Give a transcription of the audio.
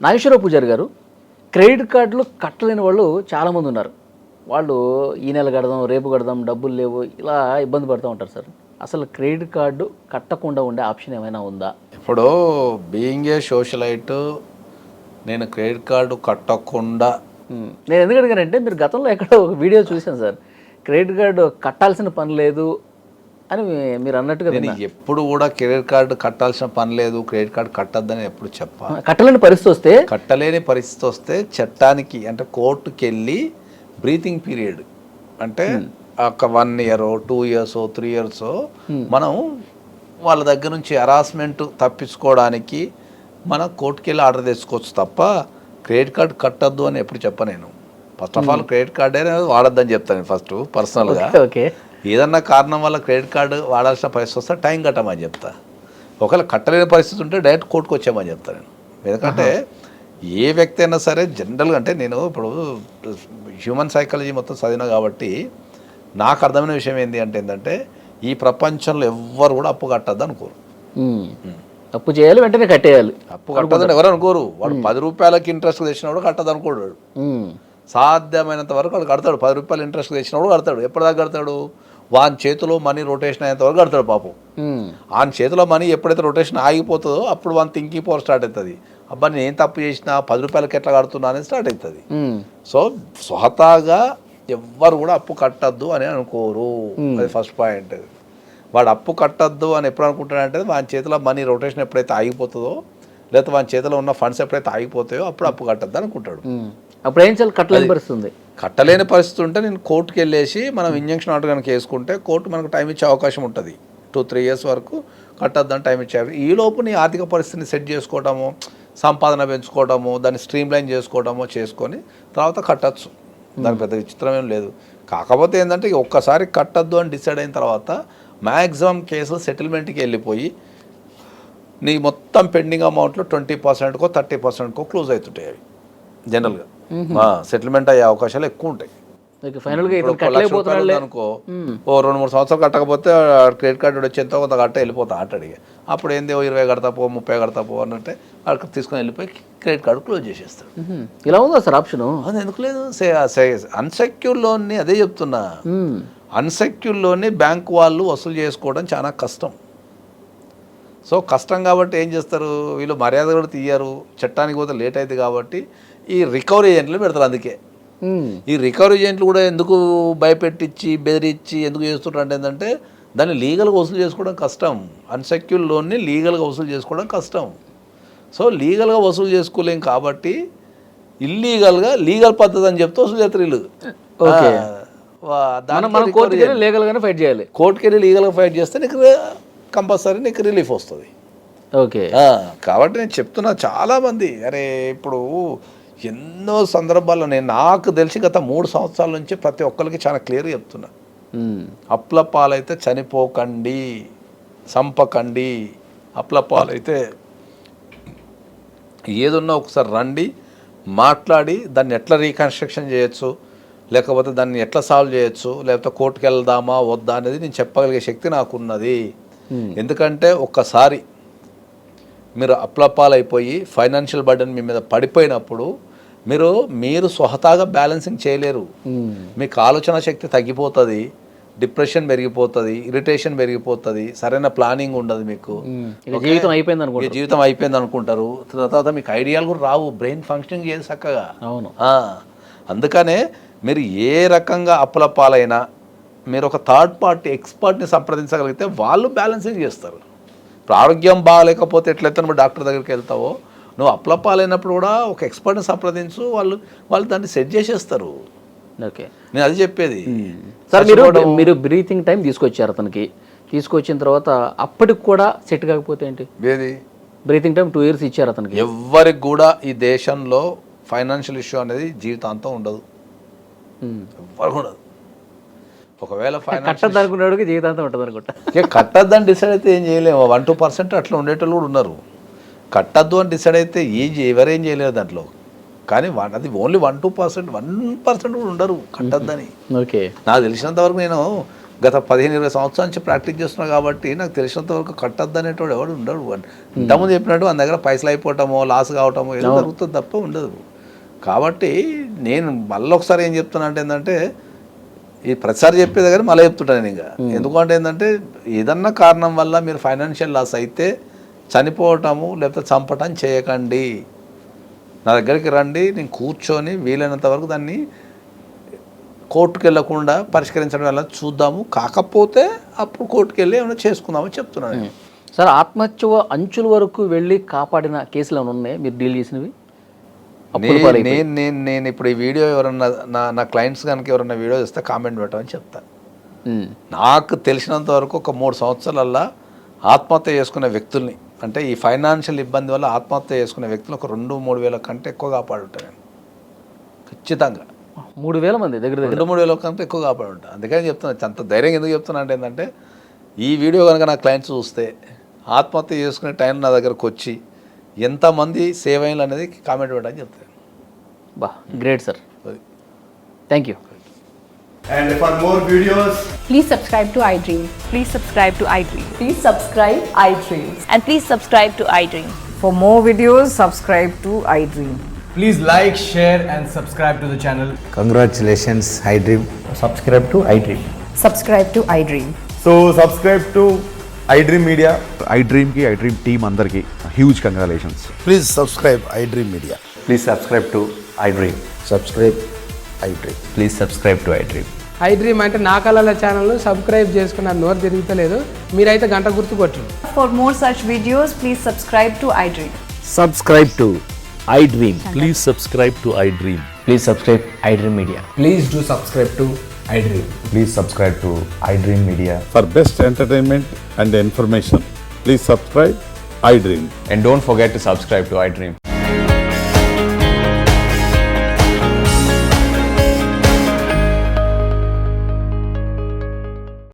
నాగేశ్వరరావు పూజారి గారు, క్రెడిట్ కార్డులు కట్టలేని వాళ్ళు చాలామంది ఉన్నారు. వాళ్ళు ఈ నెల కడదాం, రేపు కడదాం, డబ్బులు లేవు, ఇలా ఇబ్బంది పడుతూ ఉంటారు సార్. అసలు క్రెడిట్ కార్డు కట్టకుండా ఉండే ఆప్షన్ ఏమైనా ఉందా? ఇప్పుడు బీయింగ్ ఏ సోషలైట్ నేను క్రెడిట్ కార్డు కట్టకుండా నేను ఎందుకు అడిగానంటే, మీరు గతంలో ఎక్కడో ఒక వీడియో చూశాను సార్, క్రెడిట్ కార్డు కట్టాల్సిన పని లేదు అని మీరు అన్నట్టుగా. నేను ఎప్పుడు కూడా క్రెడిట్ కార్డు కట్టాల్సిన పని లేదు, క్రెడిట్ కార్డు కట్టద్దని ఎప్పుడు కట్టలేని పరిస్థితి వస్తే చట్టానికి అంటే కోర్టుకి వెళ్ళి బ్రీతింగ్ పీరియడ్ అంటే ఒక 1 year 2 years 3 years మనం వాళ్ళ దగ్గర నుంచి హరాస్మెంట్ తప్పించుకోవడానికి మనం కోర్టుకి వెళ్ళి ఆర్డర్ తెచ్చుకోవచ్చు తప్ప క్రెడిట్ కార్డు కట్టద్దు అని ఎప్పుడు చెప్పను నేను. First of all credit card అనేది వాడద్దని చెప్తాను ఫస్ట్ పర్సనల్గా. ఏదన్నా కారణం వల్ల క్రెడిట్ కార్డు వాడాల్సిన పరిస్థితి వస్తే టైం కట్టమని చెప్తా. ఒకవేళ కట్టలేని పరిస్థితి ఉంటే డైరెక్ట్ కోర్టుకు వచ్చామని చెప్తాను నేను. ఎందుకంటే ఏ వ్యక్తి అయినా సరే జనరల్గా అంటే నేను ఇప్పుడు హ్యూమన్ సైకాలజీ మొత్తం చదివినా కాబట్టి నాకు అర్థమైన విషయం ఏంటంటే ఈ ప్రపంచంలో ఎవ్వరు కూడా అప్పు కట్టద్దు అనుకోరు. అప్పు చేయాలి, వెంటనే కట్టేయాలి. అప్పు కట్టదని ఎవరు అనుకోరు. వాడు 10 రూపాయలకి ఇంట్రెస్ట్ తెచ్చినప్పుడు కట్టదు అనుకోడు. సాధ్యమైనంత వరకు వాడు కడతాడు. 10 రూపాయలు ఇంట్రెస్ట్ తెచ్చినప్పుడు కడతాడు. ఎప్పటిదాకా కడతాడు? వాని చేతిలో మనీ రొటేషన్ అయ్యేంత వరకు కడతాడు పాపం. ఆయన చేతిలో మనీ ఎప్పుడైతే రొటేషన్ ఆగిపోతుందో అప్పుడు వాని థింకింగ్ పవర్ స్టార్ట్ అవుతుంది. అబ్బా నేను ఏం తప్పు చేసినా 10 రూపాయలకి ఎట్లా కడుతున్నా అనేది స్టార్ట్ అవుతుంది. సో స్వతహాగా ఎవ్వరు కూడా అప్పు కట్టద్దు అని అనుకోరు. అది ఫస్ట్ పాయింట్. వాడు అప్పు కట్టద్దు అని ఎప్పుడు అనుకుంటాడంటే వాని చేతిలో మనీ రొటేషన్ ఎప్పుడైతే ఆగిపోతుందో లేకపోతే వాని చేతిలో ఉన్న ఫండ్స్ ఎప్పుడైతే ఆగిపోతాయో అప్పుడు అప్పు కట్టద్దు అనుకుంటాడు. అప్పుడు ఏం చేయాలి? కట్టలేని పరిస్థితి ఉంటే నేను కోర్టుకి వెళ్ళేసి మనం ఇంజంక్షన్ ఆర్డర్ కనుక వేసుకుంటే కోర్టు మనకు టైం ఇచ్చే అవకాశం ఉంటుంది. 2-3 years వరకు కట్టద్దని టైం ఇచ్చారు. ఈ లోపు నీ ఆర్థిక పరిస్థితిని సెట్ చేసుకోవడము, సంపాదన పెంచుకోవడము, దాన్ని స్ట్రీమ్లైన్ చేసుకోవడమో చేసుకొని తర్వాత కట్టచ్చు. దాని పెద్ద విచిత్రం ఏం లేదు. కాకపోతే ఏంటంటే ఒక్కసారి కట్టద్దు అని డిసైడ్ అయిన తర్వాత మ్యాక్సిమం కేసులు సెటిల్మెంట్కి వెళ్ళిపోయి నీ మొత్తం పెండింగ్ అమౌంట్లో 20%కో 30%కో క్లోజ్ అవుతుంటాయి. అవి జనరల్గా సెటిల్మెంట్ అయ్యే అవకాశాలు ఎక్కువ ఉంటాయి. అనుకో ఓ 2-3 సంవత్సరాలు కట్టకపోతే క్రెడిట్ కార్డు వచ్చేంత కొంత కట్ట వెళ్ళిపోతా అడిగి అప్పుడు ఏంది 20 కడతాపో 30 కడతాపో అంటే అక్కడ తీసుకొని వెళ్ళిపోయి క్రెడిట్ కార్డు క్లోజ్ చేసేస్తాడు. ఇలా ఉందా సార్ ఆప్షన్? అది ఎందుకు లేదు? అన్సెక్యూర్ లోన్ని అదే చెప్తున్నా. అన్సెక్యూర్ లోన్ని బ్యాంకు వాళ్ళు వసూలు చేసుకోవడం చాలా కష్టం. సో కష్టం కాబట్టి ఏం చేస్తారు వీళ్ళు, మర్యాద కూడా తీయరు, చట్టానికి పోతే లేట్ అవుతుంది కాబట్టి ఈ రికవరీ ఏజెంట్లు పెడతారు. అందుకే ఈ రికవరీ ఏజెంట్లు కూడా ఎందుకు భయపెట్టించి బెదిరించి ఎందుకు చేస్తుంటారు అంటే ఏంటంటే దాన్ని లీగల్గా వసూలు చేసుకోవడం కష్టం. అన్సెక్యూర్ లోన్ని లీగల్గా వసూలు చేసుకోవడం కష్టం. సో లీగల్గా వసూలు చేసుకోలేం కాబట్టి ఇల్లీగల్గా లీగల్ పద్ధతి అని చెప్తే వసూలు చేస్తారు వీళ్ళు. కోర్టుకి వెళ్ళి లీగల్గా ఫైట్ చేస్తే నీకు కంపల్సరీ నీకు రిలీఫ్ వస్తుంది. ఓకే. కాబట్టి నేను చెప్తున్నా చాలామంది అరే ఇప్పుడు ఎన్నో సందర్భాల్లో నేను నాకు తెలిసి గత 3 సంవత్సరాల నుంచి ప్రతి ఒక్కరికి చాలా క్లియర్గా చెప్తున్నా, అప్ల పాలైతే చనిపోకండి, సంపకండి. అప్ల పాలైతే ఏదున్నా ఒకసారి రండి, మాట్లాడి దాన్ని ఎట్లా రీకన్స్ట్రక్షన్ చేయొచ్చు, లేకపోతే దాన్ని ఎట్లా సాల్వ్ చేయొచ్చు, లేకపోతే కోర్టుకు వెళ్దామా వద్దా అనేది నేను చెప్పగలిగే శక్తి నాకున్నది. ఎందుకంటే ఒక్కసారి మీరు అప్లపాలైపోయి ఫైనాన్షియల్ బర్డెన్ మీ మీద పడిపోయినప్పుడు మీరు స్వతహాగా బ్యాలెన్సింగ్ చేయలేరు. మీకు ఆలోచన శక్తి తగ్గిపోతుంది, డిప్రెషన్ పెరిగిపోతుంది, ఇరిటేషన్ పెరిగిపోతుంది, సరైన ప్లానింగ్ ఉండదు, మీకు జీవితం అయిపోయింది అనుకుంటారు. తర్వాత మీకు ఐడియాలు కూడా రావు, బ్రెయిన్ ఫంక్షనింగ్ చేయదు చక్కగా. అందుకనే మీరు ఏ రకంగా అప్పుల పాలైనా మీరు ఒక థర్డ్ పార్టీ ఎక్స్పర్ట్ని సంప్రదించగలిగితే వాళ్ళు బ్యాలెన్సింగ్ చేస్తారు. ఇప్పుడు ఆరోగ్యం బాగాలేకపోతే ఎట్లయితే నువ్వు డాక్టర్ దగ్గరికి వెళ్తావో, నువ్వు అప్ల పాలైనప్పుడు కూడా ఒక ఎక్స్పర్ట్ని సంప్రదించు, వాళ్ళు దాన్ని సెట్ చేసేస్తారు. ఓకే, నేను అది చెప్పేది. సార్ మీరు బ్రీతింగ్ టైం తీసుకొచ్చారు అతనికి, తీసుకొచ్చిన తర్వాత అప్పటికి కూడా సెట్ కాకపోతే ఏంటి? ఏది బ్రీతింగ్ టైం 2 years ఇచ్చారు అతనికి. ఎవ్వరికి కూడా ఈ దేశంలో ఫైనాన్షియల్ ఇష్యూ అనేది జీవితాంతం ఉండదు, ఎవ్వరికి ఉండదు. ఒకవేళ కట్టద్దనుకున్నాడు జీవితాంతం ఉంటుంది అనుకుంటా. కట్టద్దని డిసైడ్ అయితే ఏం చేయలేము. 1-2% అట్లా ఉండేటోళ్ళు కూడా ఉన్నారు. కట్టద్దు అని డిసైడ్ అయితే ఎవరేం చేయలేరు దాంట్లో. కానీ అది ఓన్లీ 1% కూడా ఉండరు కట్టద్దని. ఓకే, నాకు తెలిసినంత వరకు నేను గత 15-20 సంవత్సరాల నుంచి ప్రాక్టీస్ చేస్తున్నా కాబట్టి నాకు తెలిసినంత వరకు కట్టద్దు అనేటోడు ఎవడు ఉండడు. ఇంతకుముందు చెప్పినట్టు మన దగ్గర పైసలు అయిపోవటమో లాస్ కావటమో ఏదో జరుగుతుంది తప్ప ఉండదు. కాబట్టి నేను మళ్ళీ ఒకసారి ఏం చెప్తున్నా అంటే ఏంటంటే ఈ ప్రతిసారి చెప్పేది కానీ మళ్ళీ చెప్తుంటాను నేను ఇంకా. ఎందుకంటే ఏంటంటే ఏదన్నా కారణం వల్ల మీరు ఫైనాన్షియల్ లాస్ అయితే చనిపోవటము లేకపోతే చంపటం చేయకండి. నా దగ్గరికి రండి, నేను కూర్చొని వీలైనంత వరకు దాన్ని కోర్టుకు వెళ్లకుండా పరిష్కరించడం వల్ల చూద్దాము. కాకపోతే అప్పుడు కోర్టుకు వెళ్ళి ఏమైనా చేసుకుందామని చెప్తున్నాను. సార్, ఆత్మహత్య అంచుల వరకు వెళ్ళి కాపాడిన కేసులు ఏమైనా ఉన్నాయి మీరు డీల్ చేసినవి? నేను ఇప్పుడు ఈ వీడియో ఎవరన్నా నా క్లయింట్స్ కనుక ఎవరన్నా వీడియో ఇస్తే కామెంట్ పెట్టమని చెప్తాను. నాకు తెలిసినంత వరకు ఒక 3 సంవత్సరాలల్లో ఆత్మహత్య చేసుకునే వ్యక్తుల్ని, అంటే ఈ ఫైనాన్షియల్ ఇబ్బంది వల్ల ఆత్మహత్య చేసుకునే వ్యక్తులు ఒక 2-3 వేల కంటే ఎక్కువ కాపాడుంటాను నేను ఖచ్చితంగా. 3,000 మంది దగ్గర 2-3 వేల కంటే ఎక్కువ కాపాడుంటాను. అందుకని చెప్తున్నా, అంత ధైర్యం ఎందుకు చెప్తున్నా అంటే ఏంటంటే ఈ వీడియో కనుక నా క్లయింట్స్ చూస్తే ఆత్మహత్య చేసుకునే టైం నా దగ్గరకు వచ్చి ఎంతమంది సేవ్ అయ్యారు అనేది కామెంట్ పెట్టని చెప్తాను. బా, great sir, thank you. And for more videos, Please subscribe to iDream. Please subscribe to iDream. Please subscribe iDream. And please subscribe to iDream. For more videos, subscribe to iDream. please like, share, and subscribe to the channel. Congratulations, iDream. subscribe to iDream. Subscribe to iDream. So subscribe to iDream Media. iDream team andarki huge congratulations. Please subscribe iDream Media. Please subscribe to iDream. Subscribe iDream. Please subscribe to iDream. iDream అంటే నా కళల ఛానల్ను subscribe చేసుకున్న నోరు తిరుగుతలేదు, మీరైతే గంట గుర్తు కొట్టండి. For more such videos, please subscribe to iDream. Subscribe to iDream. Please subscribe to iDream. Please subscribe iDream Media. Please do subscribe to iDream. Please subscribe to iDream Media. For best entertainment and information, please subscribe iDream. And don't forget to subscribe to iDream.